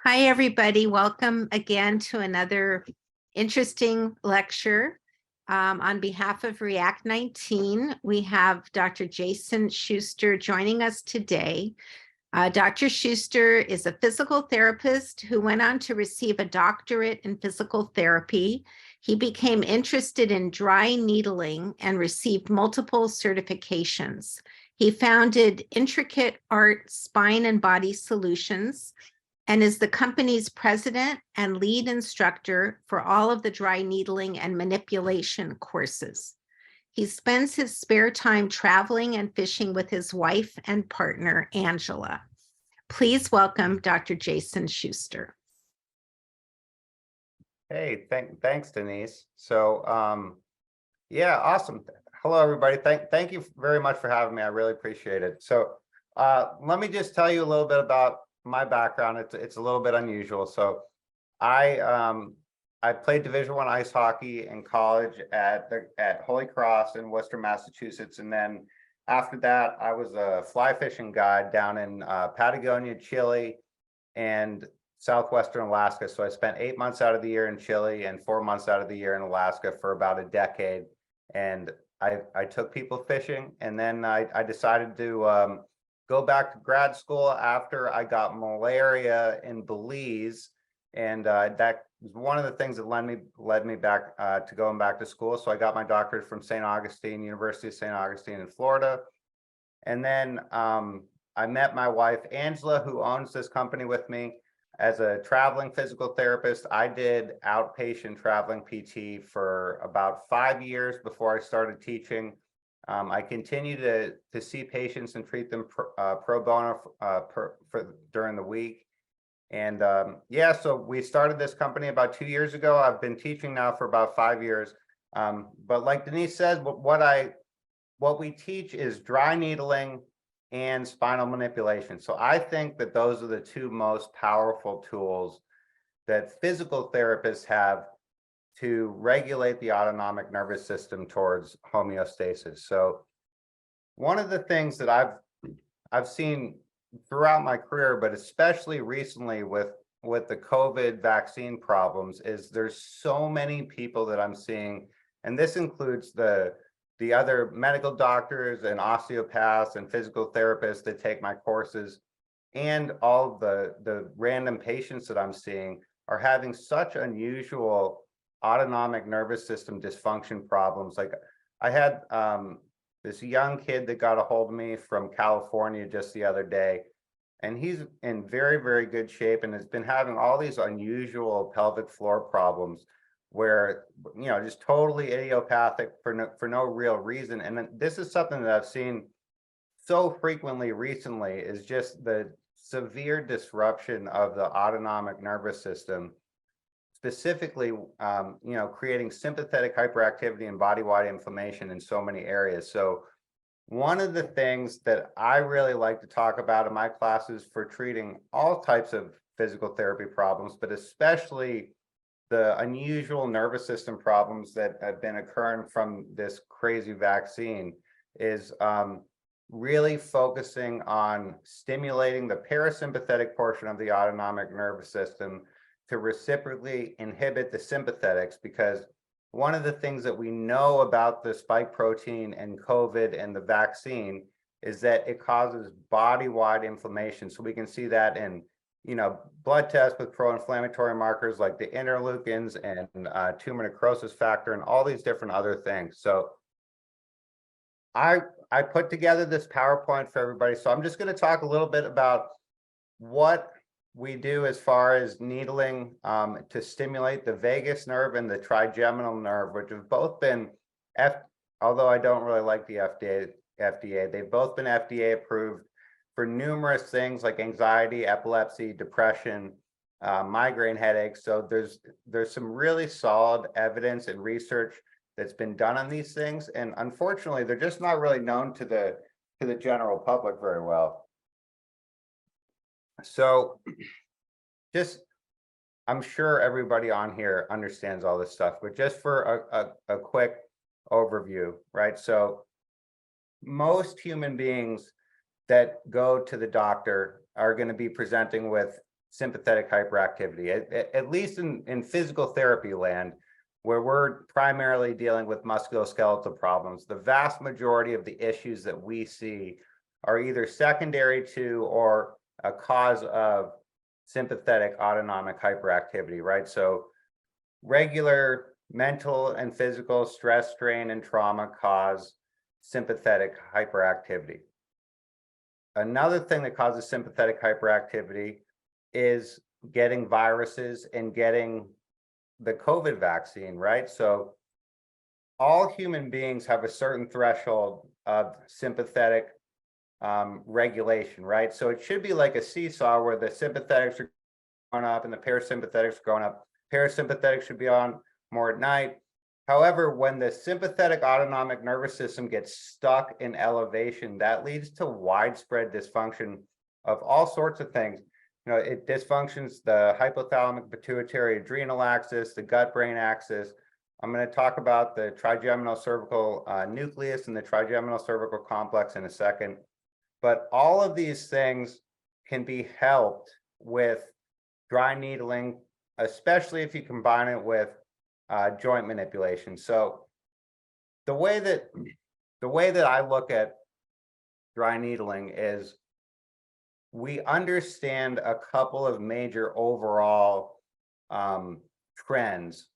Hi, everybody. Welcome again to another interesting lecture. On behalf of React 19, we have Dr. Jason Schuster joining us today. Dr. Schuster is a physical therapist who went on to receive a doctorate in physical therapy. He became interested in dry needling and received multiple certifications. He founded Intricate Art Spine and Body Solutions and is the company's president and lead instructor for all of the dry needling and manipulation courses. He spends his spare time traveling and fishing with his wife and partner, Angela. Please welcome Dr. Jason Schuster. Hey, thanks, Denise. Yeah, awesome. Hello, everybody. Thank you very much for having me. I really appreciate it. So let me just tell you a little bit about my background. It's a little bit unusual. So I played Division I ice hockey in college at Holy Cross in Worcester, Massachusetts, and then after that, I was a fly fishing guide down in Patagonia, Chile, and southwestern Alaska. So I spent 8 months out of the year in Chile and 4 months out of the year in Alaska for about a decade. And I took people fishing, and then I decided to go back to grad school after I got malaria in Belize, and that was one of the things that led me back to going back to school. So I got my doctorate from University of St. Augustine in Florida, and then I met my wife Angela, who owns this company with me. As a traveling physical therapist, I did outpatient traveling PT for about 5 years before I started teaching. I continue to see patients and treat them pro bono during the week. And yeah, so we started this company about 2 years ago. I've been teaching now for about 5 years. But like Denise said, what we teach is dry needling and spinal manipulation. So I think that those are the two most powerful tools that physical therapists have to regulate the autonomic nervous system towards homeostasis. So one of the things that I've seen throughout my career, but especially recently with the COVID vaccine problems, is there's so many people that I'm seeing, and this includes the other medical doctors and osteopaths and physical therapists that take my courses, and all the random patients that I'm seeing are having such unusual autonomic nervous system dysfunction problems. Like I had this young kid that got a hold of me from California just the other day, and he's in very, very good shape and has been having all these unusual pelvic floor problems where, just totally idiopathic for no real reason. And this is something that I've seen so frequently recently, is just the severe disruption of the autonomic nervous system, specifically, creating sympathetic hyperactivity and body-wide inflammation in so many areas. So one of the things that I really like to talk about in my classes for treating all types of physical therapy problems, but especially the unusual nervous system problems that have been occurring from this crazy vaccine, is really focusing on stimulating the parasympathetic portion of the autonomic nervous system to reciprocally inhibit the sympathetics. Because one of the things that we know about the spike protein and COVID and the vaccine is that it causes body-wide inflammation. So we can see that in blood tests with pro-inflammatory markers like the interleukins and tumor necrosis factor and all these different other things. So I put together this PowerPoint for everybody. So I'm just going to talk a little bit about what we do as far as needling to stimulate the vagus nerve and the trigeminal nerve, which have both been, although I don't really like the FDA, they've both been FDA approved for numerous things like anxiety, epilepsy, depression, migraine headaches. So there's some really solid evidence and research that's been done on these things, and unfortunately, they're just not really known to the general public very well. So, I'm sure everybody on here understands all this stuff, but just for a quick overview, right? So most human beings that go to the doctor are going to be presenting with sympathetic hyperactivity, at least in physical therapy land, where we're primarily dealing with musculoskeletal problems. The vast majority of the issues that we see are either secondary to or a cause of sympathetic autonomic hyperactivity, right? So regular mental and physical stress, strain, and trauma cause sympathetic hyperactivity. Another thing that causes sympathetic hyperactivity is getting viruses and getting the COVID vaccine, right? So all human beings have a certain threshold of sympathetic regulation, right? So it should be like a seesaw where the sympathetics are going up and the parasympathetics are going up. Parasympathetics should be on more at night. However, when the sympathetic autonomic nervous system gets stuck in elevation, that leads to widespread dysfunction of all sorts of things. You know, it dysfunctions the hypothalamic pituitary adrenal axis, the gut-brain axis. I'm going to talk about the trigeminal cervical nucleus and the trigeminal cervical complex in a second. But all of these things can be helped with dry needling, especially if you combine it with joint manipulation. So the way that I look at dry needling is we understand a couple of major overall trends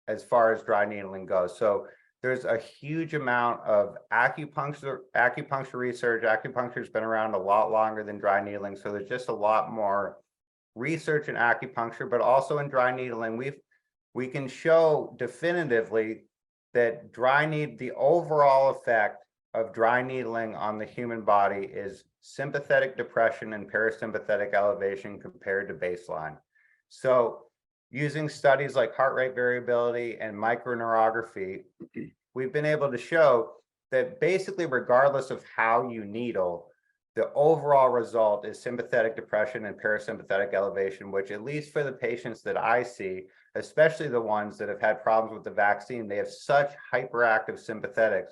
as far as dry needling goes. So there's a huge amount of acupuncture research. Acupuncture has been around a lot longer than dry needling, so there's just a lot more research in acupuncture, but also in dry needling. We can show definitively that the overall effect of dry needling on the human body is sympathetic depression and parasympathetic elevation compared to baseline. So using studies like heart rate variability and microneurography, we've been able to show that basically regardless of how you needle, the overall result is sympathetic depression and parasympathetic elevation, which at least for the patients that I see, especially the ones that have had problems with the vaccine, they have such hyperactive sympathetics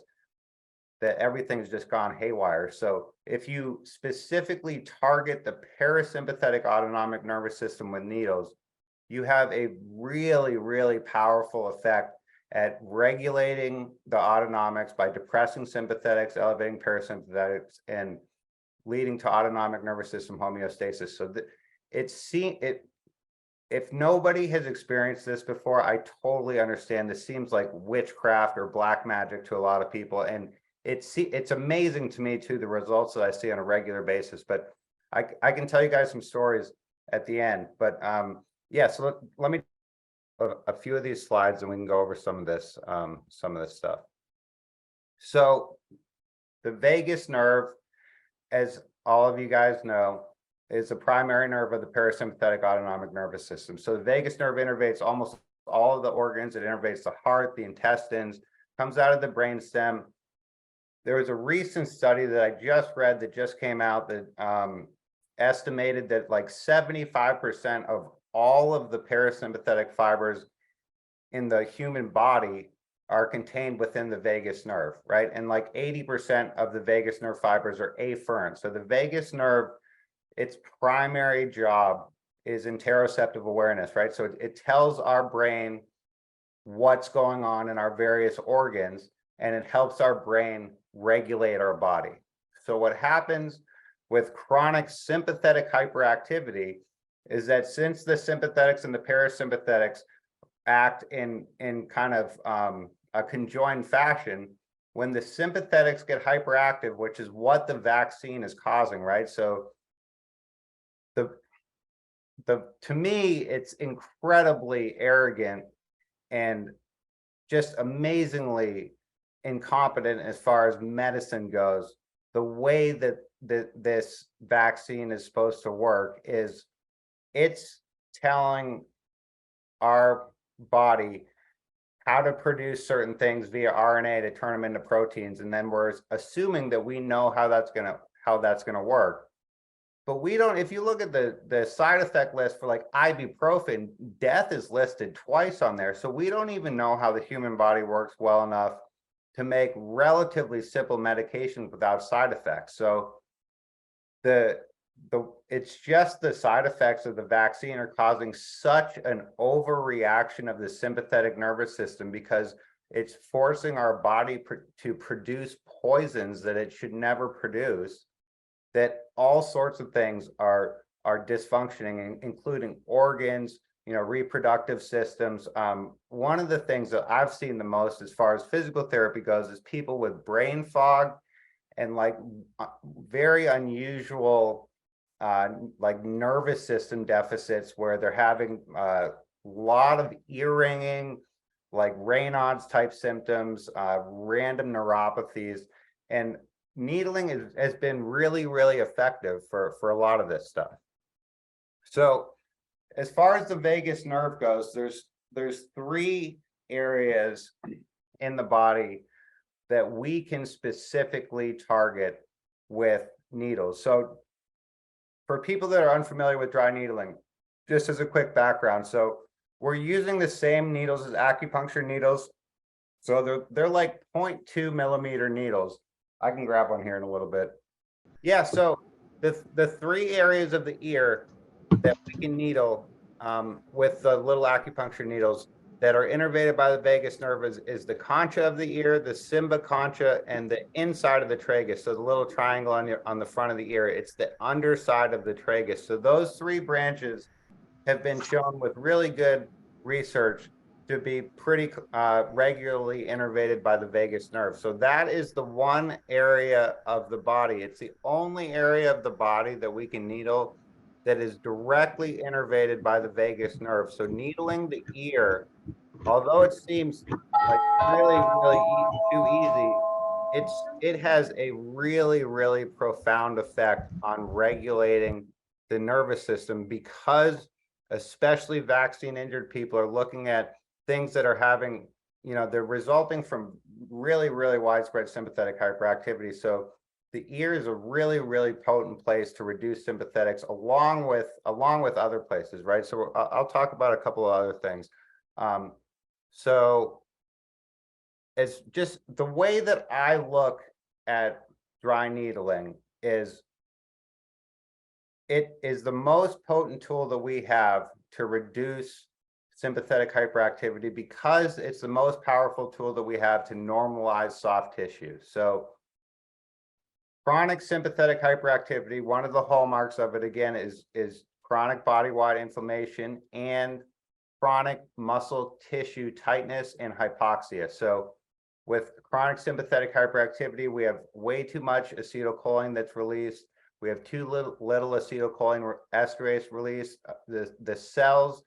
that everything's just gone haywire. So if you specifically target the parasympathetic autonomic nervous system with needles, you have a really, really powerful effect at regulating the autonomics by depressing sympathetics, elevating parasympathetics, and leading to autonomic nervous system homeostasis. So if nobody has experienced this before, I totally understand. This seems like witchcraft or black magic to a lot of people, and it's amazing to me too, the results that I see on a regular basis. But I can tell you guys some stories at the end. But yeah, so let me a few of these slides and we can go over some of this stuff. So the vagus nerve, as all of you guys know, is the primary nerve of the parasympathetic autonomic nervous system. So the vagus nerve innervates almost all of the organs. It innervates the heart, the intestines, comes out of the brainstem. There was a recent study that I just read that just came out that estimated that like 75% of all of the parasympathetic fibers in the human body are contained within the vagus nerve, right? And like 80% of the vagus nerve fibers are afferent. So the vagus nerve, its primary job is interoceptive awareness, right? So it tells our brain what's going on in our various organs, and it helps our brain regulate our body. So what happens with chronic sympathetic hyperactivity is that since the sympathetics and the parasympathetics act in kind of a conjoined fashion, when the sympathetics get hyperactive, which is what the vaccine is causing, right? So to me, it's incredibly arrogant and just amazingly incompetent as far as medicine goes. The way that this vaccine is supposed to work is it's telling our body how to produce certain things via RNA to turn them into proteins, and then we're assuming that we know how that's gonna work. But we don't. If you look at the side effect list for like ibuprofen, death is listed twice on there. So we don't even know how the human body works well enough to make relatively simple medications without side effects. So it's just the side effects of the vaccine are causing such an overreaction of the sympathetic nervous system, because it's forcing our body to produce poisons that it should never produce, that all sorts of things are dysfunctioning, including organs, reproductive systems. One of the things that I've seen the most as far as physical therapy goes is people with brain fog and like very unusual like nervous system deficits, where they're having a lot of ear ringing, like Raynaud's type symptoms, random neuropathies, and needling has been really, really effective for a lot of this stuff. So as far as the vagus nerve goes, there's three areas in the body that we can specifically target with needles. So for people that are unfamiliar with dry needling, just as a quick background, so we're using the same needles as acupuncture needles. So they're like 0.2 millimeter needles. I can grab one here in a little bit. Yeah, so the three areas of the ear that we can needle with the little acupuncture needles that are innervated by the vagus nerve is the concha of the ear, the cymba concha, and the inside of the tragus. So the little triangle on the front of the ear, it's the underside of the tragus. So those three branches have been shown with really good research to be pretty regularly innervated by the vagus nerve. So that is the one area of the body. It's the only area of the body that we can needle that is directly innervated by the vagus nerve. So needling the ear, although it seems like really, really too easy, it has a really, really profound effect on regulating the nervous system, because especially vaccine injured people are looking at things that are having, they're resulting from really, really widespread sympathetic hyperactivity. So the ear is a really, really potent place to reduce sympathetics, along with other places, right? So I'll talk about a couple of other things. So it's just the way that I look at dry needling is it is the most potent tool that we have to reduce sympathetic hyperactivity, because it's the most powerful tool that we have to normalize soft tissue. So chronic sympathetic hyperactivity, one of the hallmarks of it, again, is chronic body-wide inflammation and chronic muscle tissue tightness and hypoxia. So with chronic sympathetic hyperactivity, we have way too much acetylcholine that's released. We have too little acetylcholine esterase release. The cells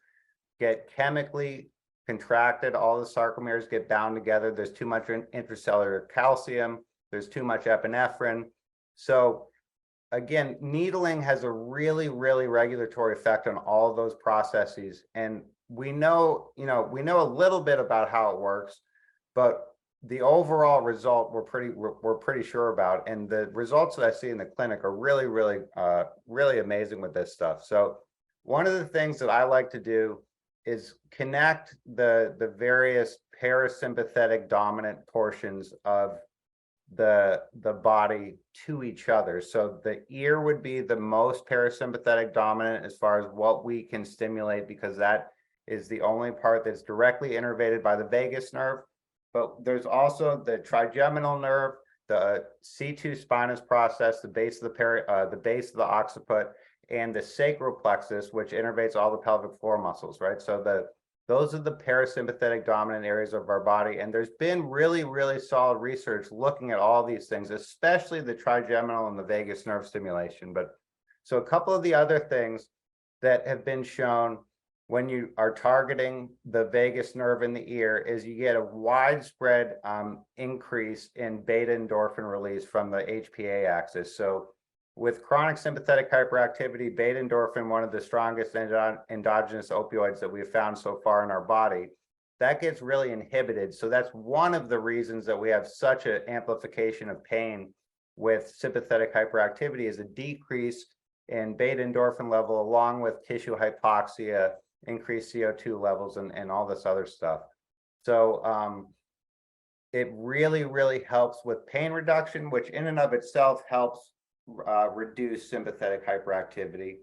get chemically contracted. All the sarcomeres get bound together. There's too much intracellular calcium. There's too much epinephrine. So again, needling has a really, really regulatory effect on all of those processes. And we know a little bit about how it works, but the overall result we're pretty sure about. And the results that I see in the clinic are really, really, really amazing with this stuff. So one of the things that I like to do is connect the various parasympathetic dominant portions of the body to each other. So the ear would be the most parasympathetic dominant as far as what we can stimulate, because that is the only part that's directly innervated by the vagus nerve. But there's also the trigeminal nerve, the C2 spinous process, the base of the occiput, and the sacral plexus, which innervates all the pelvic floor muscles, right? So those are the parasympathetic dominant areas of our body. And there's been really, really solid research looking at all these things, especially the trigeminal and the vagus nerve stimulation. But so a couple of the other things that have been shown when you are targeting the vagus nerve in the ear is you get a widespread increase in beta endorphin release from the HPA axis. So with chronic sympathetic hyperactivity, beta endorphin, one of the strongest endogenous opioids that we've found so far in our body, that gets really inhibited. So that's one of the reasons that we have such an amplification of pain with sympathetic hyperactivity, is a decrease in beta endorphin level, along with tissue hypoxia, increased CO2 levels, and all this other stuff. So it really, really helps with pain reduction, which in and of itself helps reduce sympathetic hyperactivity.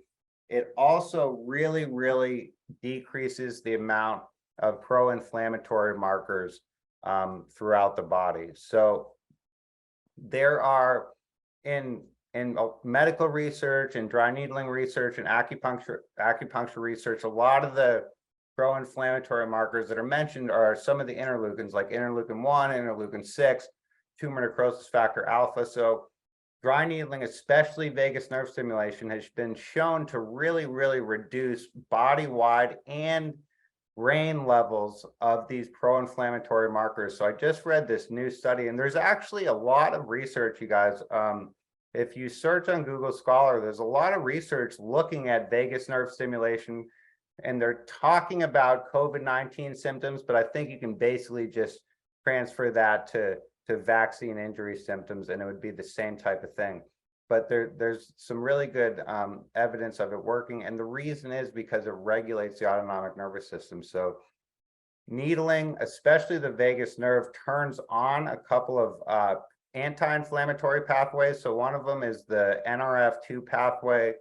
It also really decreases the amount of pro-inflammatory markers throughout the body. So there are in medical research and dry needling research and acupuncture research, a lot of the pro-inflammatory markers that are mentioned are some of the interleukins, like interleukin-1, interleukin-6, tumor necrosis factor alpha. So dry needling, especially vagus nerve stimulation, has been shown to really reduce body-wide and brain levels of these pro-inflammatory markers. So I just read this new study, and there's actually a lot of research, you guys. If you search on Google Scholar, there's a lot of research looking at vagus nerve stimulation, and they're talking about COVID-19 symptoms, but I think you can basically just transfer that to vaccine injury symptoms, and it would be the same type of thing. But there's some really good evidence of it working, and the reason is because it regulates the autonomic nervous system. So needling, especially the vagus nerve, turns on a couple of anti-inflammatory pathways. So one of them is the NRF2 pathway,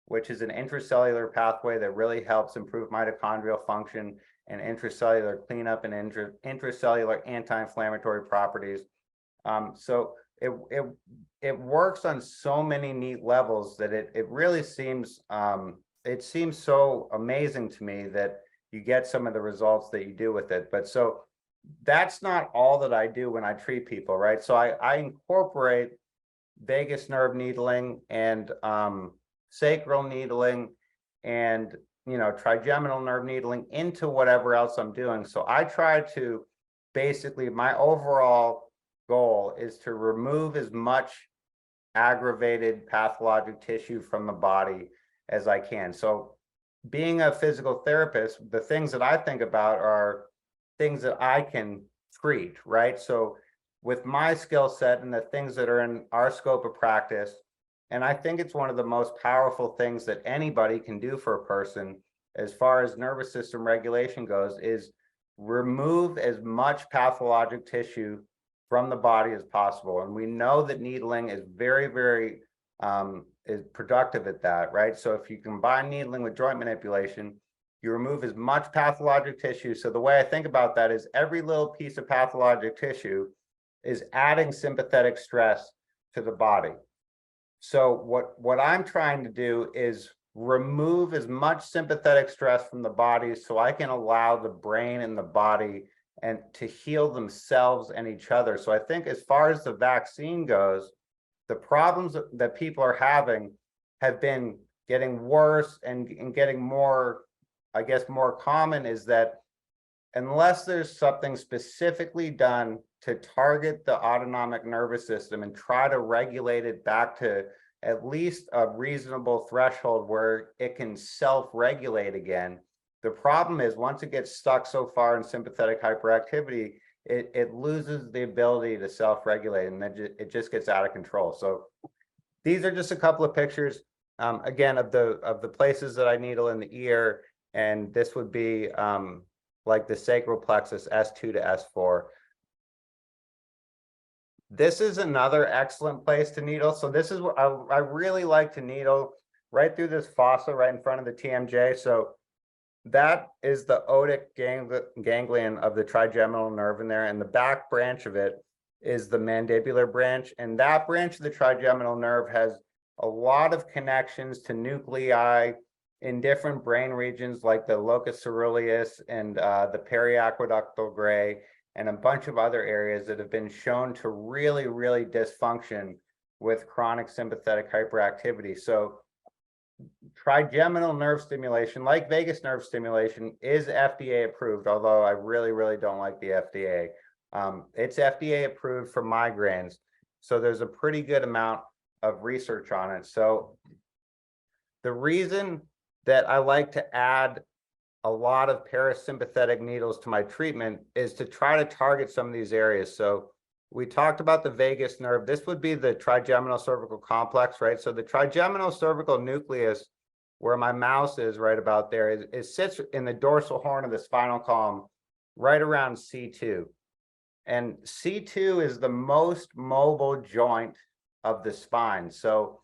which is an intracellular pathway that really helps improve mitochondrial function and intracellular cleanup and intracellular anti-inflammatory properties. So it works on so many neat levels that it really seems it seems so amazing to me that you get some of the results that you do with it. But so that's not all that I do when I treat people, right? So I incorporate vagus nerve needling and sacral needling and trigeminal nerve needling into whatever else I'm doing. So I try to basically, my overall goal is to remove as much aggravated pathologic tissue from the body as I can. So being a physical therapist, the things that I think about are things that I can treat, right? So with my skill set and the things that are in our scope of practice, and I think it's one of the most powerful things that anybody can do for a person as far as nervous system regulation goes, is remove as much pathologic tissue from the body as possible. And we know that needling is very is productive at that, right? So if you combine needling with joint manipulation, you remove as much pathologic tissue. So the way I think about that is every little piece of pathologic tissue is adding sympathetic stress to the body. So what I'm trying to do is remove as much sympathetic stress from the body so I can allow the brain and the body and to heal themselves and each other. So I think as far as the vaccine goes, the problems that people are having have been getting worse and getting more, I guess, more common, is that unless there's something specifically done to target the autonomic nervous system and try to regulate it back to at least a reasonable threshold where it can self-regulate again, the problem is once it gets stuck so far in sympathetic hyperactivity, it loses the ability to self-regulate, and then it just gets out of control. So these are just a couple of pictures, again, of the places that I needle in the ear, and this would be like the sacral plexus S2 to S4. This is another excellent place to needle. So this is what I really like to needle right through this fossa right in front of the TMJ. So that is the otic ganglion of the trigeminal nerve in there, and the back branch of it is the mandibular branch. And that branch of the trigeminal nerve has a lot of connections to nuclei in different brain regions like the locus coeruleus and the periaqueductal gray, and a bunch of other areas that have been shown to really dysfunction with chronic sympathetic hyperactivity. So trigeminal nerve stimulation, like vagus nerve stimulation, is FDA approved, although I really don't like the FDA. It's FDA approved for migraines, so there's a pretty good amount of research on it. So the reason that I like to add a lot of parasympathetic needles to my treatment is to try to target some of these areas. So we talked about the vagus nerve. This would be the trigeminal cervical complex, right? So the trigeminal cervical nucleus, where my mouse is right about there, it sits in the dorsal horn of the spinal column right around C2. And C2 is the most mobile joint of the spine. So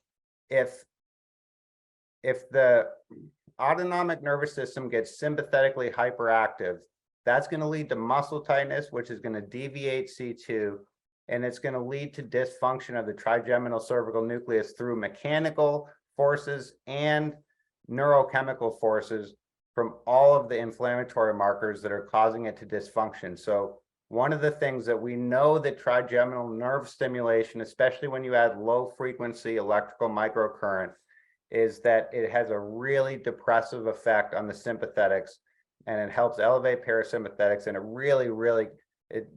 if the autonomic nervous system gets sympathetically hyperactive, that's going to lead to muscle tightness, which is going to deviate C2, and it's going to lead to dysfunction of the trigeminal cervical nucleus through mechanical forces and neurochemical forces from all of the inflammatory markers that are causing it to dysfunction. So one of the things that we know that trigeminal nerve stimulation, especially when you add low frequency electrical microcurrent, is that it has a really depressive effect on the sympathetics, and it helps elevate parasympathetics. And it really,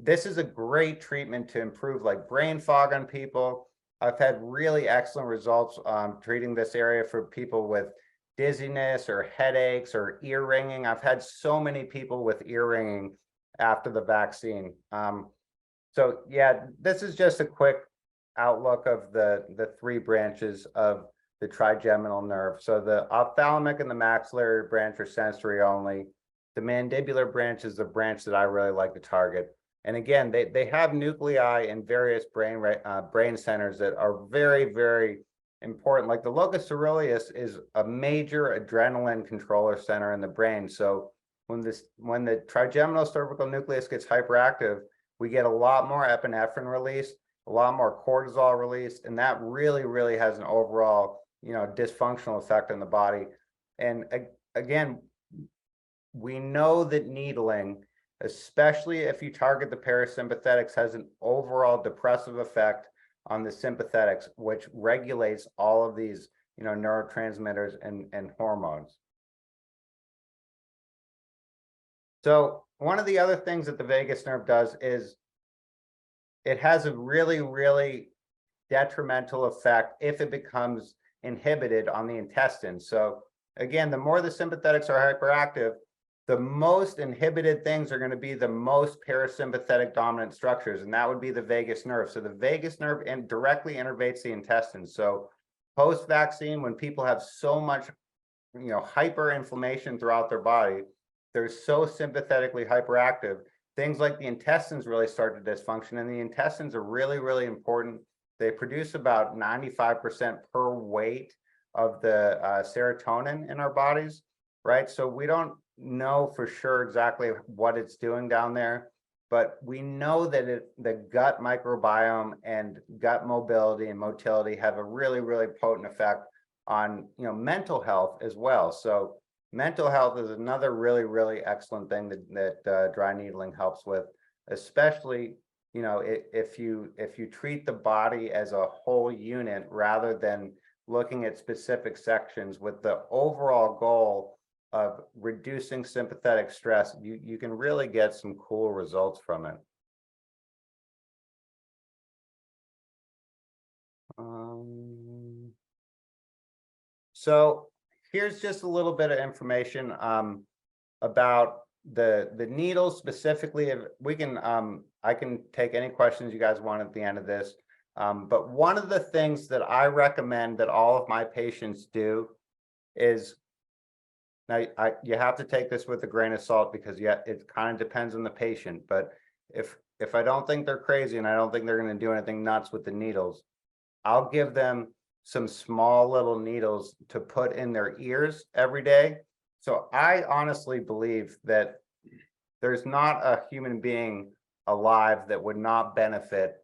this is a great treatment to improve like brain fog on people. I've had really excellent results treating this area for people with dizziness or headaches or ear ringing. I've had so many people with ear ringing after the vaccine. So yeah, this is just a quick outlook of the three branches of the trigeminal nerve. So the ophthalmic and the maxillary branch are sensory only. The mandibular branch is the branch that I really like to target. And again, they have nuclei in various brain centers that are very important. Like the locus coeruleus is a major adrenaline controller center in the brain. So when the trigeminal cervical nucleus gets hyperactive, we get a lot more epinephrine release, a lot more cortisol release, and that really has an overall dysfunctional effect on the body. And again, we know that needling, especially if you target the parasympathetics, has an overall depressive effect on the sympathetics, which regulates all of these neurotransmitters and hormones. So one of the other things that the vagus nerve does is it has a really detrimental effect if it becomes inhibited on the intestines. So again, the more the sympathetics are hyperactive, the most inhibited things are going to be the most parasympathetic dominant structures, and that would be the vagus nerve. So the vagus nerve directly innervates the intestines. So post-vaccine, when people have so much hyperinflammation throughout their body, they're so sympathetically hyperactive, things like the intestines really start to dysfunction. And the intestines are really important. They produce about 95% per weight of the serotonin in our bodies, right? So we don't know for sure exactly what it's doing down there, but we know that the gut microbiome and gut mobility and motility have a really potent effect on mental health as well. So mental health is another really excellent thing that dry needling helps with, especially if you treat the body as a whole unit rather than looking at specific sections with the overall goal of reducing sympathetic stress. You can really get some cool results from it. So here's just a little bit of information about the needles specifically. We can I can take any questions you guys want at the end of this. But one of the things that I recommend that all of my patients do is, now you have to take this with a grain of salt, because it kind of depends on the patient. But if I don't think they're crazy and I don't think they're going to do anything nuts with the needles, I'll give them some small little needles to put in their ears every day. So I honestly believe that there's not a human being alive that would not benefit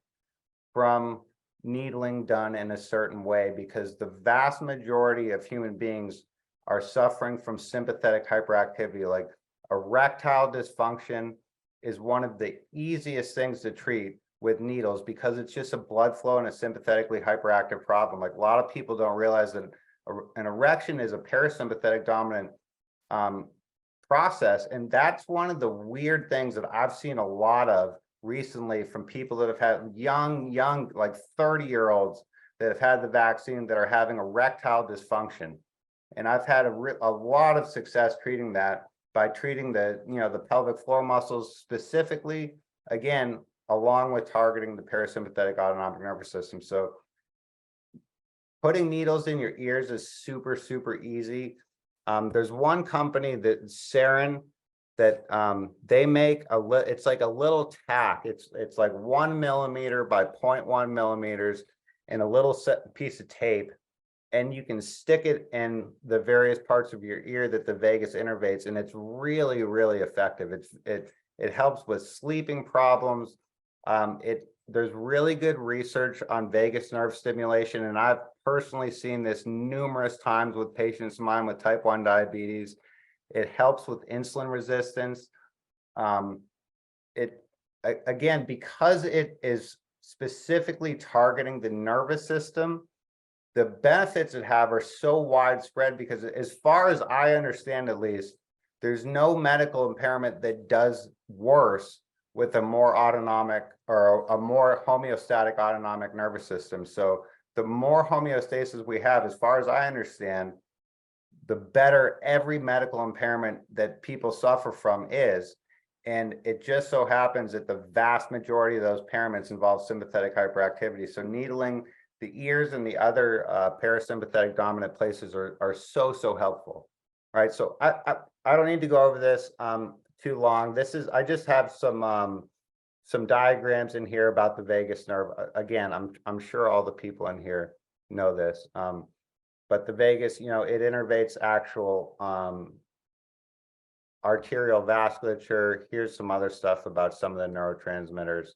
from needling done in a certain way, because the vast majority of human beings are suffering from sympathetic hyperactivity. Like erectile dysfunction is one of the easiest things to treat with needles, because it's just a blood flow and a sympathetically hyperactive problem. Like a lot of people don't realize that an erection is a parasympathetic dominant process. And that's one of the weird things that I've seen a lot of recently from people that have had young, like 30-year-olds that have had the vaccine that are having erectile dysfunction. And I've had a lot of success treating that by treating the pelvic floor muscles specifically, again, along with targeting the parasympathetic autonomic nervous system. So putting needles in your ears is super easy. There's one company, that Sarin, that they make it's like a little tack. It's like 1 millimeter by 0.1 millimeters and a little piece of tape. and you can stick it in the various parts of your ear that the vagus innervates, and it's really, really effective. It helps with sleeping problems. There's really good research on vagus nerve stimulation, and I've personally seen this numerous times with patients of mine with type 1 diabetes. It helps with insulin resistance. Again, because it is specifically targeting the nervous system, the benefits it have are so widespread because, as far as I understand, at least, there's no medical impairment that does worse with a more autonomic or a more homeostatic autonomic nervous system. So the more homeostasis we have, as far as I understand, the better every medical impairment that people suffer from is. And it just so happens that the vast majority of those impairments involve sympathetic hyperactivity. So needling the ears and the other parasympathetic dominant places are so helpful. All right, so I don't need to go over this too long. I just have some diagrams in here about the vagus nerve. Again, I'm sure all the people in here know this, but the vagus, it innervates actual arterial vasculature. Here's some other stuff about some of the neurotransmitters,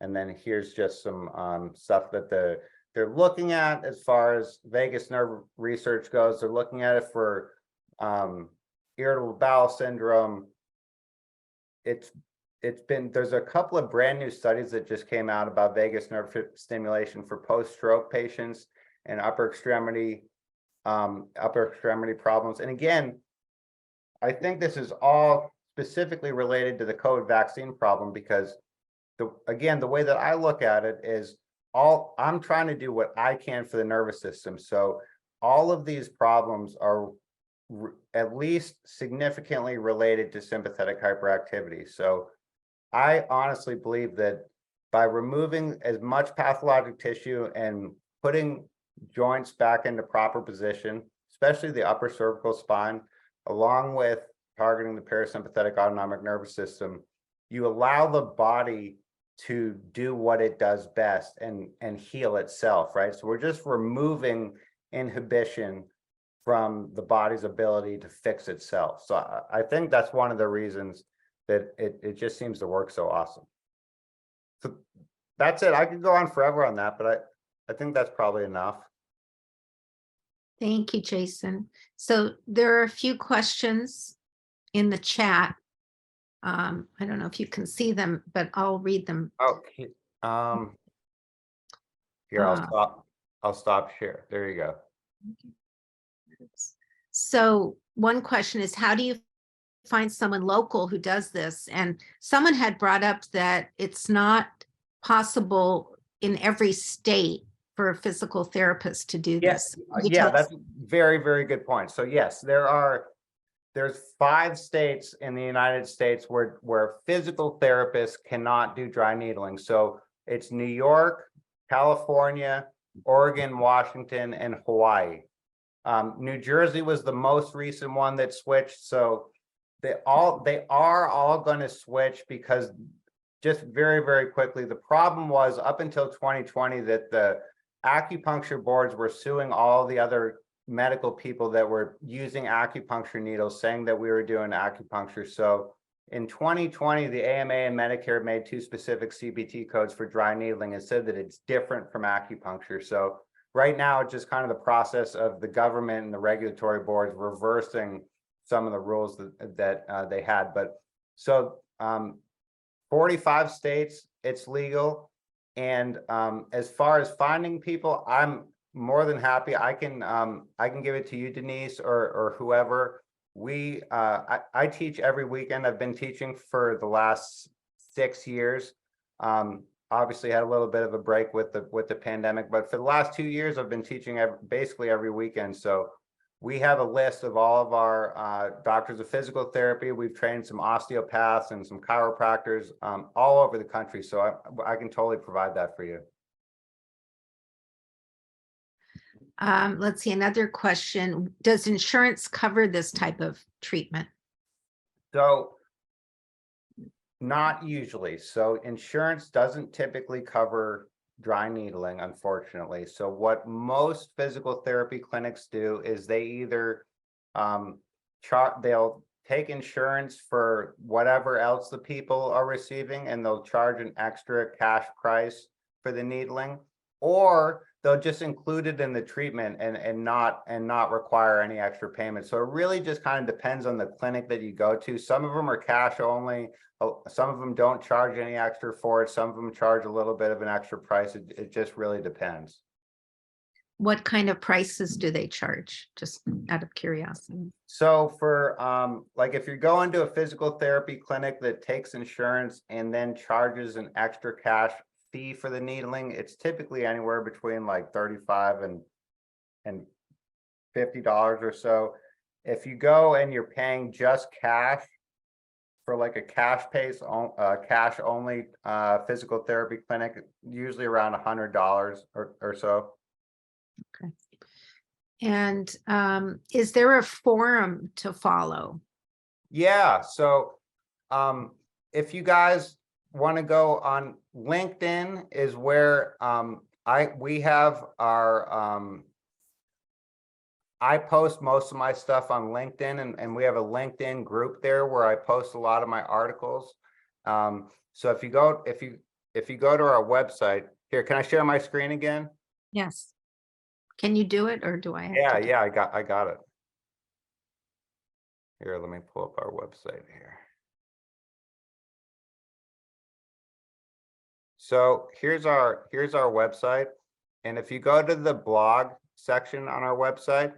and then here's just some stuff that they're looking at as far as vagus nerve research goes. They're looking at it for irritable bowel syndrome. There's a couple of brand new studies that just came out about vagus nerve stimulation for post-stroke patients and upper extremity problems. And again, I think this is all specifically related to the COVID vaccine problem, because the way that I look at it is, I'm trying to do what I can for the nervous system. So all of these problems are at least significantly related to sympathetic hyperactivity. So I honestly believe that by removing as much pathologic tissue and putting joints back into proper position, especially the upper cervical spine, along with targeting the parasympathetic autonomic nervous system, you allow the body to do what it does best and heal itself, right? So we're just removing inhibition from the body's ability to fix itself. So I think that's one of the reasons that it just seems to work so awesome. So that's it. I could go on forever on that, but I think that's probably enough. Thank you, Jason. So there are a few questions in the chat. I don't know if you can see them, but I'll read them. Okay. Here, I'll stop share. There you go. So one question is, how do you find someone local who does this? And someone had brought up that it's not possible in every state for a physical therapist to do this. Yeah, that's a very, very good point. So yes, there's 5 states in the United States where physical therapists cannot do dry needling. So it's New York, California, Oregon, Washington, and Hawaii. New Jersey was the most recent one that switched. So they are all going to switch, because just very, very quickly, the problem was up until 2020 that the acupuncture boards were suing all the other medical people that were using acupuncture needles, saying that we were doing acupuncture. So in 2020, the AMA and Medicare made 2 specific CPT codes for dry needling and said that it's different from acupuncture. So right now, it's just kind of the process of the government and the regulatory boards reversing some of the rules that they had. But so 45 states, it's legal. And as far as finding people, I'm more than happy. I can give it to you, Denise, or whoever. I teach every weekend. I've been teaching for the last 6 years. Obviously had a little bit of a break with the pandemic, but for the last 2 years, I've been teaching basically every weekend. So we have a list of all of our doctors of physical therapy. We've trained some osteopaths and some chiropractors all over the country. So I can totally provide that for you. Let's see, another question. Does insurance cover this type of treatment? So not usually. So insurance doesn't typically cover dry needling, unfortunately. So what most physical therapy clinics do is they either they'll take insurance for whatever else the people are receiving, and they'll charge an extra cash price for the needling, or they'll just include it in the treatment and not require any extra payment. So it really just kind of depends on the clinic that you go to. Some of them are cash only. Some of them don't charge any extra for it. Some of them charge a little bit of an extra price. It just really depends. What kind of prices do they charge? Just out of curiosity. So for like if you're going to a physical therapy clinic that takes insurance and then charges an extra cash fee for the needling, it's typically anywhere between like $35 and $50 or so. If you go and you're paying just cash for like a cash only physical therapy clinic, usually around $100 or so. Okay. And is there a forum to follow? Yeah, so if you guys want to go on LinkedIn is where we have our I post most of my stuff on LinkedIn, and we have a LinkedIn group there where I post a lot of my articles. So if you go to our website here, can I share my screen again? Yes. Can you do it, or do I have Yeah, to do it? yeah, I got it. Here, let me pull up our website here. So here's our website. And if you go to the blog section on our website,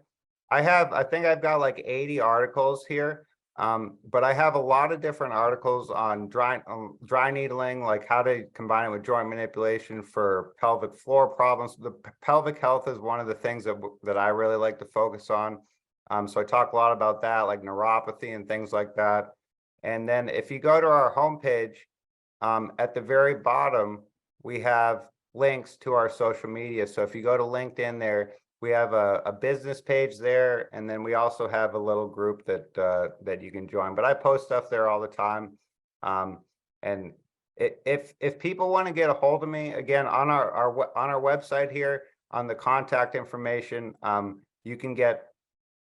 I think I've got like 80 articles here. But I have a lot of different articles on dry needling, like how to combine it with joint manipulation for pelvic floor problems. The pelvic health is one of the things that I really like to focus on. So I talk a lot about that, like neuropathy and things like that. And then if you go to our homepage, at the very bottom, we have links to our social media. So if you go to LinkedIn there, we have a business page there, and then we also have a little group that you can join. But I post stuff there all the time. And if people want to get a hold of me, again, on our website here, on the contact information, you can get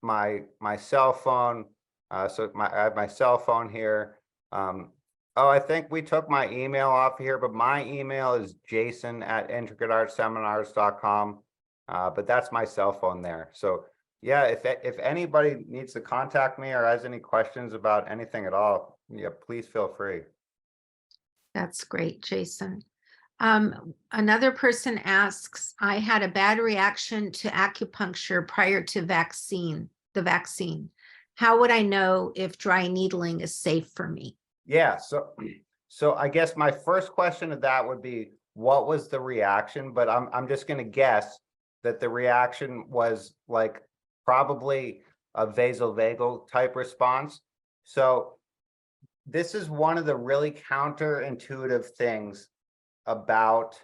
my cell phone. So I have my cell phone here. Oh, I think we took my email off here, but my email is jason@intricateartseminars.com. But that's my cell phone there. So yeah, if anybody needs to contact me or has any questions about anything at all, yeah, please feel free. That's great, Jason. Another person asks, I had a bad reaction to acupuncture prior to the vaccine. How would I know if dry needling is safe for me? Yeah, so I guess my first question to that would be, what was the reaction? But I'm just going to guess that the reaction was like probably a vasovagal type response. So this is one of the really counterintuitive things about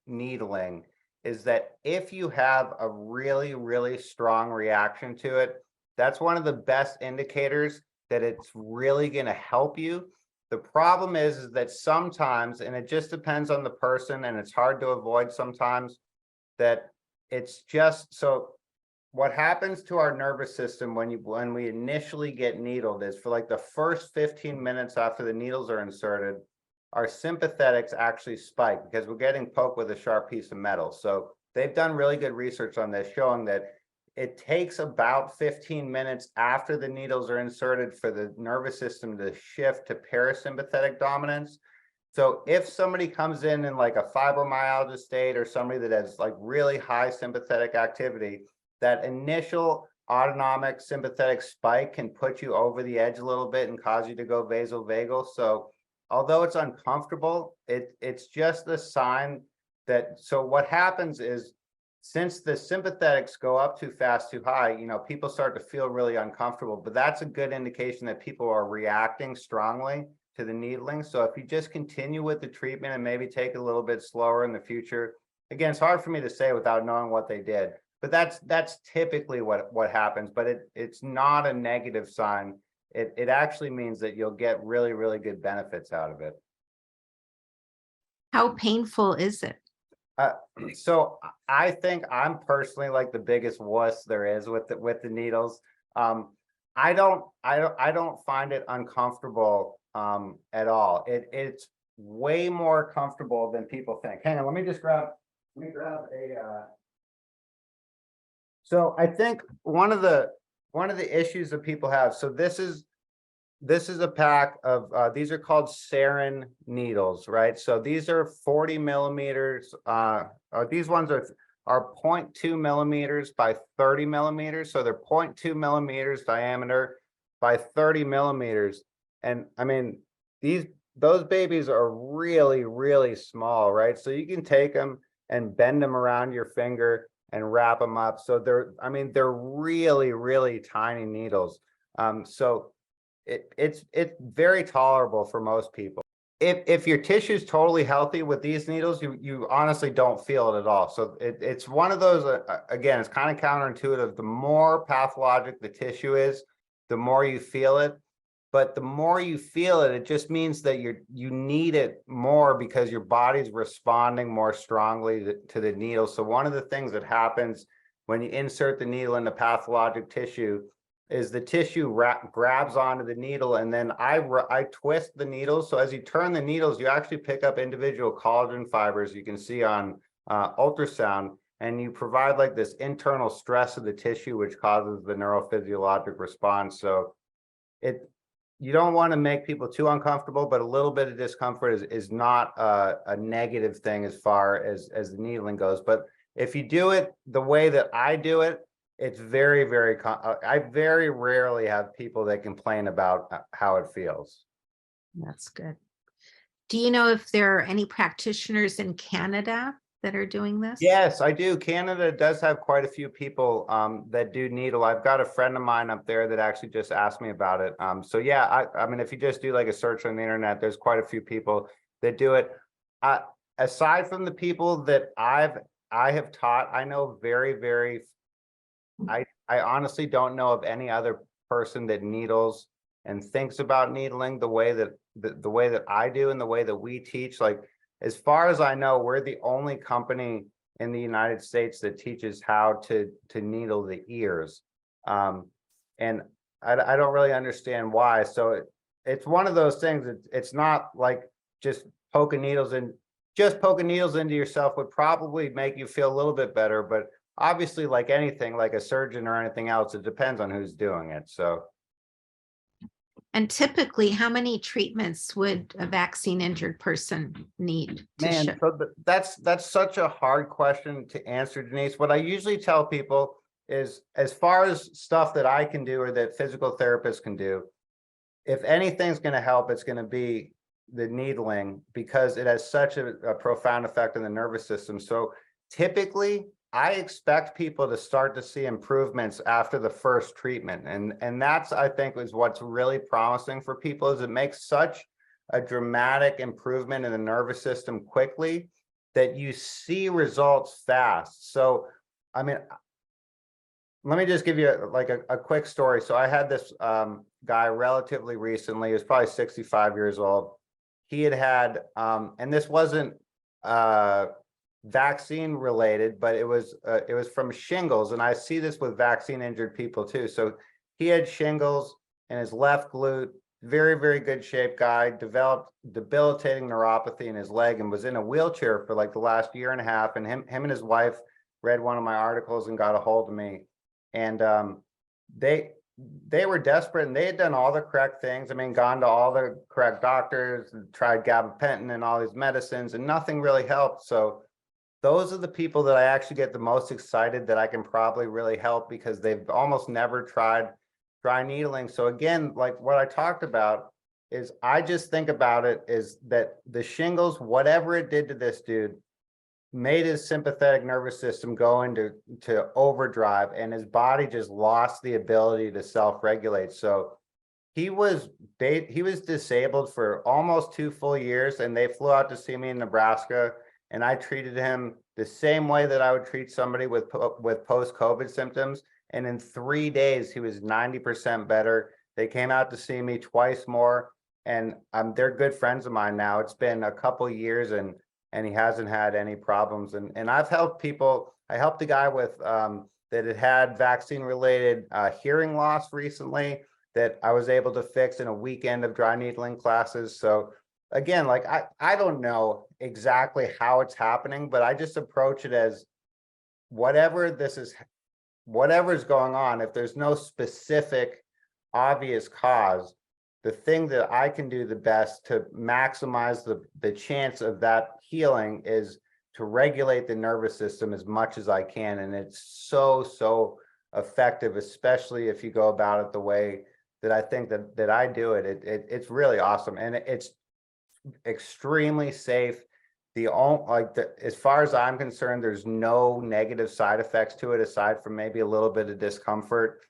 needling, is that if you have a really, really strong reaction to it, that's one of the best indicators that it's really going to help you. The problem is that sometimes, and it just depends on the person, and it's hard to avoid sometimes, that it's just so what happens to our nervous system when we initially get needled is, for like the first 15 minutes after the needles are inserted, our sympathetics actually spike because we're getting poked with a sharp piece of metal. So they've done really good research on this, showing that it takes about 15 minutes after the needles are inserted for the nervous system to shift to parasympathetic dominance. So if somebody comes in like a fibromyalgia state, or somebody that has like really high sympathetic activity, that initial autonomic sympathetic spike can put you over the edge a little bit and cause you to go vasovagal. So although it's uncomfortable, it's just a sign that, so what happens is, since the sympathetics go up too fast, too high, people start to feel really uncomfortable, but that's a good indication that people are reacting strongly to the needling. So if you just continue with the treatment and maybe take it a little bit slower in the future, again, it's hard for me to say without knowing what they did, but that's typically what happens, but it's not a negative sign. It actually means that you'll get really, really good benefits out of it. How painful is it? Uh, so I think I'm personally like the biggest wuss there is with the needles. I don't find it uncomfortable at all. It's way more comfortable than people think. Hang on, let me grab a so I think one of the issues that people have, so this is a pack of these are called sarin needles, right? So these are 40 millimeters. These ones are 0.2 millimeters by 30 millimeters. So they're 0.2 millimeters diameter by 30 millimeters. And I mean, those babies are really, really small, right? So you can take them and bend them around your finger and wrap them up. So I mean, they're really, really tiny needles. So it's very tolerable for most people. If your tissue is totally healthy with these needles, you honestly don't feel it at all. So it's one of those, again, it's kind of counterintuitive. The more pathologic the tissue is, the more you feel it. But the more you feel it, it just means that you need it more because your body's responding more strongly to the needle. So one of the things that happens when you insert the needle into pathologic tissue is the tissue grabs onto the needle, and then I twist the needles. So as you turn the needles, you actually pick up individual collagen fibers you can see on ultrasound, and you provide like this internal stress of the tissue, which causes the neurophysiologic response. So you don't want to make people too uncomfortable, but a little bit of discomfort is not a negative thing as far as the needling goes. But if you do it the way that I do it, it's very, very, I very rarely have people that complain about how it feels. That's good. Do you know if there are any practitioners in Canada that are doing this? Yes, I do. Canada does have quite a few people that do needle. I've got a friend of mine up there that actually just asked me about it. So yeah, I mean, if you just do like a search on the internet, there's quite a few people that do it. Aside from the people that I have taught, I know I honestly don't know of any other person that needles and thinks about needling the way that the way that I do and the way that we teach. Like, as far as I know, we're the only company in the United States that teaches how to needle the ears. And I don't really understand why. So it's one of those things. It's not like just poking needles in. Just poking needles into yourself would probably make you feel a little bit better, but obviously, like anything, like a surgeon or anything else, it depends on who's doing it. So, And typically, how many treatments would a vaccine injured person need to man, show? so that's such a hard question to answer, Denise. What I usually tell people is, as far as stuff that I can do or that physical therapists can do, if anything's going to help, it's going to be the needling, because it has such a profound effect on the nervous system. So typically, I expect people to start to see improvements after the first treatment. And that's, I think, is what's really promising for people, is it makes such a dramatic improvement in the nervous system quickly that you see results fast. So, I mean, let me just give you a quick story. So I had this guy relatively recently. He was probably 65 years old. He had and this wasn't vaccine related, but it was from shingles. And I see this with vaccine injured people too. So he had shingles in his left glute, very, very good shape guy, developed debilitating neuropathy in his leg and was in a wheelchair for like the last year and a half. And him and his wife read one of my articles and got a hold of me. And they were desperate, and they had done all the correct things. I mean, gone to all the correct doctors, tried gabapentin and all these medicines, and nothing really helped. So those are the people that I actually get the most excited that I can probably really help, because they've almost never tried dry needling. So again, like what I talked about, is I just think about it is that the shingles, whatever it did to this dude, made his sympathetic nervous system go into overdrive, and his body just lost the ability to self-regulate. So he was disabled for almost 2 full years, and they flew out to see me in Nebraska, and I treated him the same way that I would treat somebody with post-COVID symptoms. And in 3 days, he was 90% better. They came out to see me twice more, and they're good friends of mine now. It's been a couple years, and and he hasn't had any problems. And I've helped people. I helped a guy with that had vaccine related hearing loss recently that I was able to fix in a weekend of dry needling classes. So again, like I don't know exactly how it's happening, but I just approach it as whatever this is, whatever's going on, if there's no specific obvious cause, the thing that I can do the best to maximize the chance of that healing is to regulate the nervous system as much as I can. And it's so effective, especially if you go about it the way that I think that I do it. It's really awesome. And it's extremely safe. The only, like, as far as I'm concerned, there's no negative side effects to it aside from maybe a little bit of discomfort.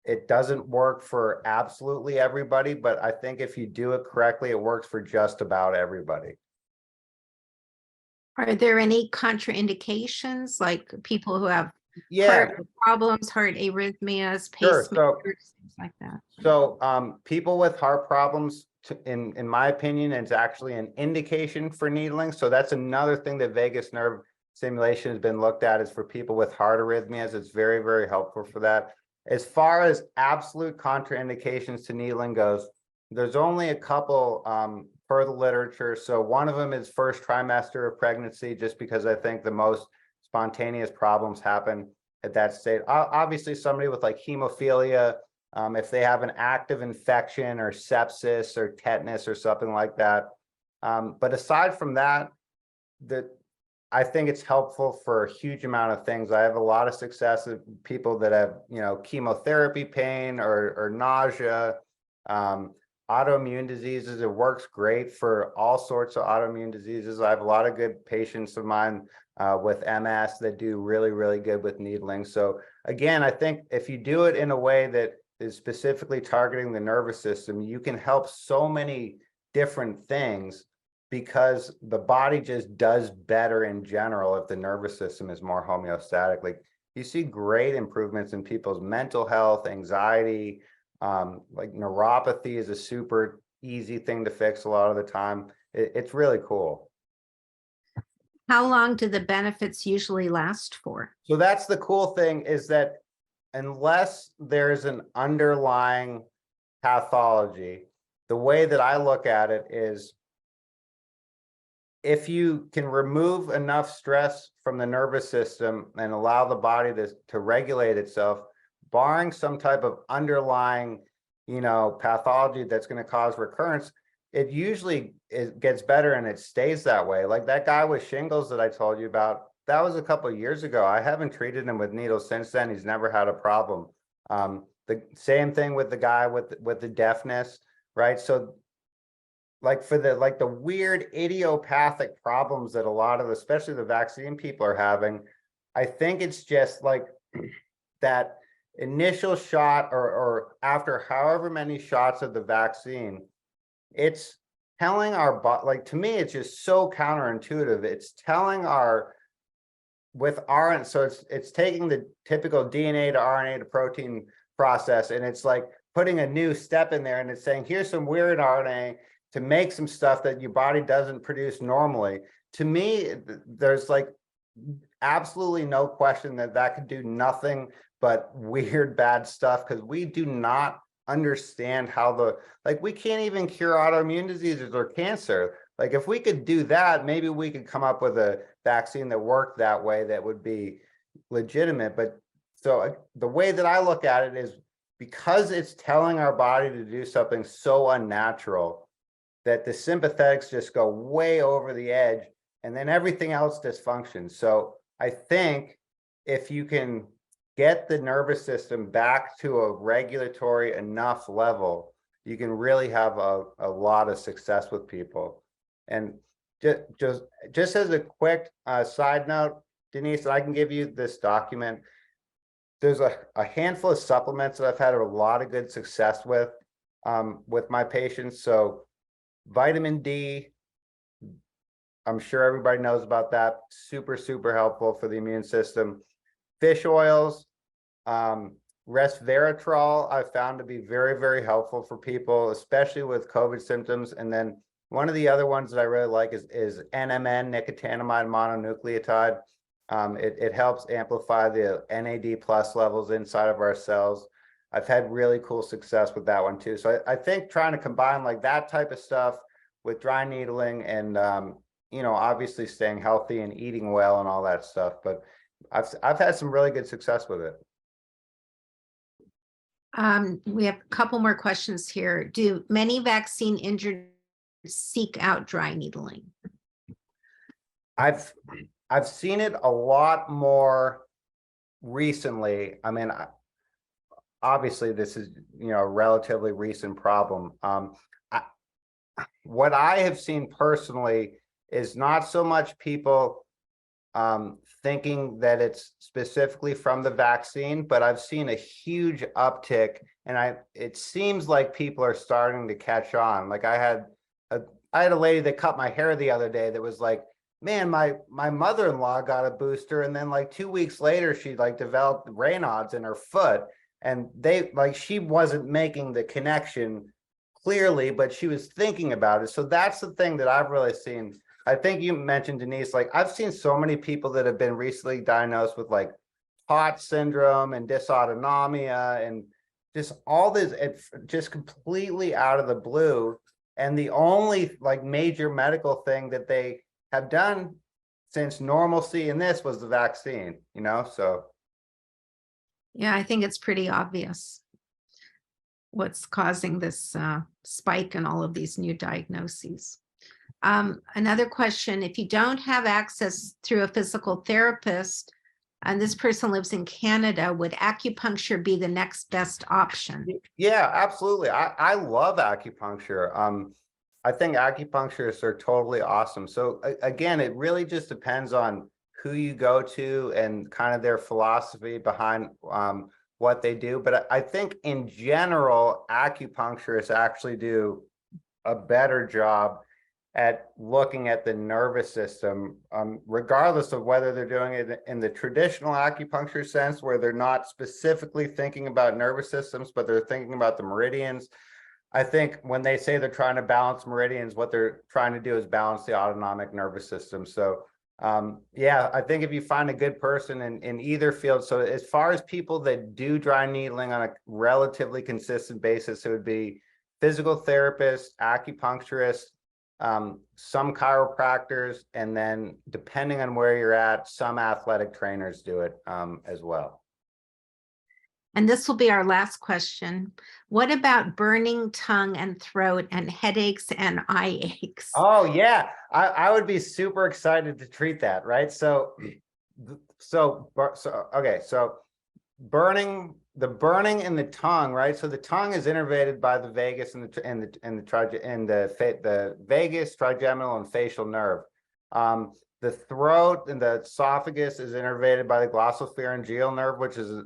It doesn't work for absolutely everybody, but I think if you do it correctly, it works for just about everybody. Are there any contraindications, like people who have Yeah, heart problems, heart arrhythmias, sure. pacemakers, things like that? So people with heart problems, in my opinion, it's actually an indication for needling. So that's another thing that vagus nerve stimulation has been looked at, is for people with heart arrhythmias. It's very helpful for that. As far as absolute contraindications to needling goes, there's only a couple per the literature. So one of them is first trimester of pregnancy, just because I think the most spontaneous problems happen at that state. Obviously, somebody with like hemophilia, if they have an active infection or sepsis or tetanus or something like that. But aside from that, I think it's helpful for a huge amount of things. I have a lot of success with people that have, chemotherapy pain or nausea, autoimmune diseases. It works great for all sorts of autoimmune diseases. I have a lot of good patients of mine with MS that do really good with needling. So again, I think if you do it in a way that is specifically targeting the nervous system, you can help so many different things, because the body just does better in general if the nervous system is more homeostatic. Like, you see great improvements in people's mental health, anxiety, like neuropathy is a super easy thing to fix a lot of the time. It's really cool. How long do the benefits usually last for? So that's the cool thing, is that unless there's an underlying pathology, the way that I look at it is, if you can remove enough stress from the nervous system and allow the body to regulate itself, barring some type of underlying, pathology that's going to cause recurrence, it gets better and it stays that way. Like that guy with shingles that I told you about, that was a couple of years ago. I haven't treated him with needles since then. He's never had a problem. The same thing with the guy with the deafness, right? So like for the weird idiopathic problems that a lot of, especially the vaccine people, are having, I think it's just like that initial shot or after however many shots of the vaccine, it's telling our body, like, to me, it's just so counterintuitive. It's telling our, so it's taking the typical DNA to RNA to protein process, and it's like putting a new step in there, and it's saying, here's some weird RNA to make some stuff that your body doesn't produce normally. To me, there's like absolutely no question that could do nothing but weird, bad stuff, because we do not understand how we can't even cure autoimmune diseases or cancer. Like, if we could do that, maybe we could come up with a vaccine that worked that way that would be legitimate. But so the way that I look at it is, because it's telling our body to do something so unnatural, that the sympathetics just go way over the edge, and then everything else dysfunctions. So I think if you can get the nervous system back to a regulatory enough level, you can really have a lot of success with people. And just as a quick side note, Denise, I can give you this document. There's a handful of supplements that I've had a lot of good success with my patients. So vitamin D, I'm sure everybody knows about that. Super helpful for the immune system. Fish oils, resveratrol, I found to be very helpful for people, especially with COVID symptoms. And then One of the other ones that I really like is NMN, nicotinamide mononucleotide. It helps amplify the NAD plus levels inside of our cells. I've had really cool success with that one too. So I think trying to combine like that type of stuff with dry needling and obviously staying healthy and eating well and all that stuff. But I've had some really good success with it. We have a couple more questions here. Do many vaccine injured seek out dry needling? I've seen it a lot more recently. I mean, obviously this is a relatively recent problem. What I have seen personally is not so much people thinking that it's specifically from the vaccine, but I've seen a huge uptick, and it seems like people are starting to catch on. Like I had a lady that cut my hair the other day that was like, man, my mother-in-law got a booster, and then like 2 weeks later she like developed Raynaud's in her foot, and she wasn't making the connection clearly, but she was thinking about it. So that's the thing that I've really seen. I think you mentioned, Denise, like I've seen so many people that have been recently diagnosed with like POTS syndrome and dysautonomia and just all this, it's just completely out of the blue. And the only like major medical thing that they have done since normalcy in this was the vaccine, so. Yeah, I think it's pretty obvious what's causing this spike in all of these new diagnoses. Another question, if you don't have access through a physical therapist, and this person lives in Canada, would acupuncture be the next best option? Yeah, absolutely. I love acupuncture. I think acupuncturists are totally awesome. So again, it really just depends on who you go to and kind of their philosophy behind what they do. But I think in general, acupuncturists actually do a better job at looking at the nervous system, regardless of whether they're doing it in the traditional acupuncture sense, where they're not specifically thinking about nervous systems, but they're thinking about the meridians. I think when they say they're trying to balance meridians, what they're trying to do is balance the autonomic nervous system. So yeah, I think if you find a good person in either field, so as far as people that do dry needling on a relatively consistent basis, it would be physical therapists, acupuncturists, some chiropractors, and then depending on where you're at, some athletic trainers do it as well. And this will be our last question. What about burning tongue and throat and headaches and eye aches? Oh yeah, I would be super excited to treat that, right? So okay, so burning in the tongue, right? So the tongue is innervated by the vagus and the vagus, trigeminal, and facial nerve. The throat and the esophagus is innervated by the glossopharyngeal nerve, which is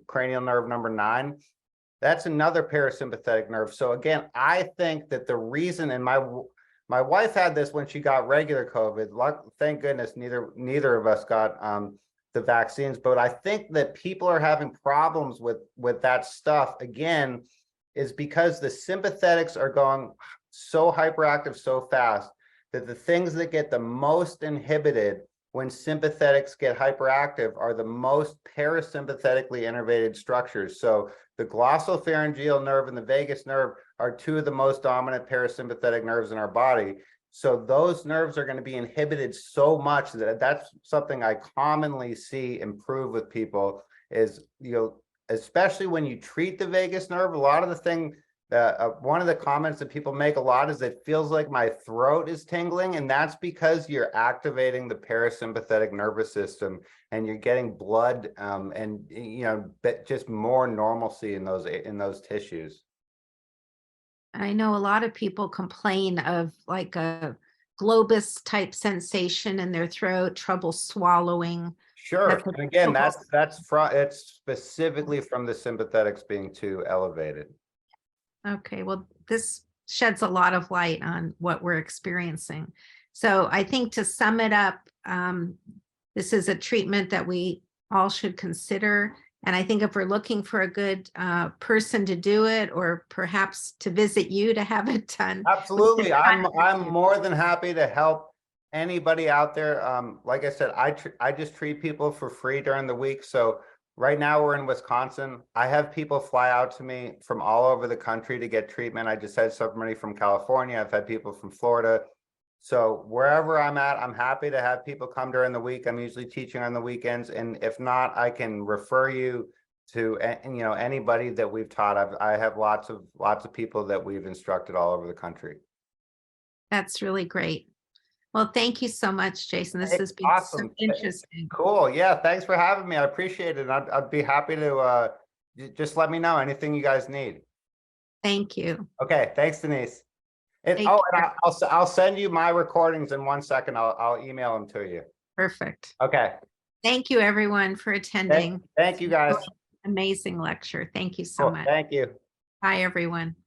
cranial nerve number 9. That's another parasympathetic nerve. So again, I think that the reason, and my wife had this when she got regular COVID. Thank goodness neither of us got the vaccines, but I think that people are having problems with that stuff again, is because the sympathetics are going so hyperactive so fast that the things that get the most inhibited when sympathetics get hyperactive are the most parasympathetically innervated structures. So the glossopharyngeal nerve and the vagus nerve are two of the most dominant parasympathetic nerves in our body. So those nerves are going to be inhibited so much that that's something I commonly see improve with people is, especially when you treat the vagus nerve, a lot of the thing one of the comments that people make a lot is it feels like my throat is tingling, and that's because you're activating the parasympathetic nervous system and you're getting blood and just more normalcy in those tissues. I know a lot of people complain of like a globus type sensation in their throat, trouble swallowing. Sure. And again, it's specifically from the sympathetics being too elevated. Okay, well, this sheds a lot of light on what we're experiencing. So I think to sum it up, this is a treatment that we all should consider. And I think if we're looking for a good person to do it, or perhaps to visit you to have it done. Absolutely. I'm contact you. more than happy to help anybody out there. Like I said, I just treat people for free during the week. So right now we're in Wisconsin. I have people fly out to me from all over the country to get treatment. I just had somebody from California. I've had people from Florida. So wherever I'm at, I'm happy to have people come during the week. I'm usually teaching on the weekends, and if not, I can refer you to anybody that we've taught. I have lots of people that we've instructed all over the country. That's really great. Well, thank you so much, Jason. This Hey, has been so awesome. interesting. Cool. Yeah, thanks for having me. I appreciate it. I'd be happy to just let me know anything you guys need. Thank you. Okay, thanks, Denise. And Take and care. I'll send you my recordings in 1 second. I'll email them to you. Perfect. Okay. Thank you, everyone, for attending. Thank you guys. Amazing lecture. Thank you so Cool. much. Thank you. Bye, everyone.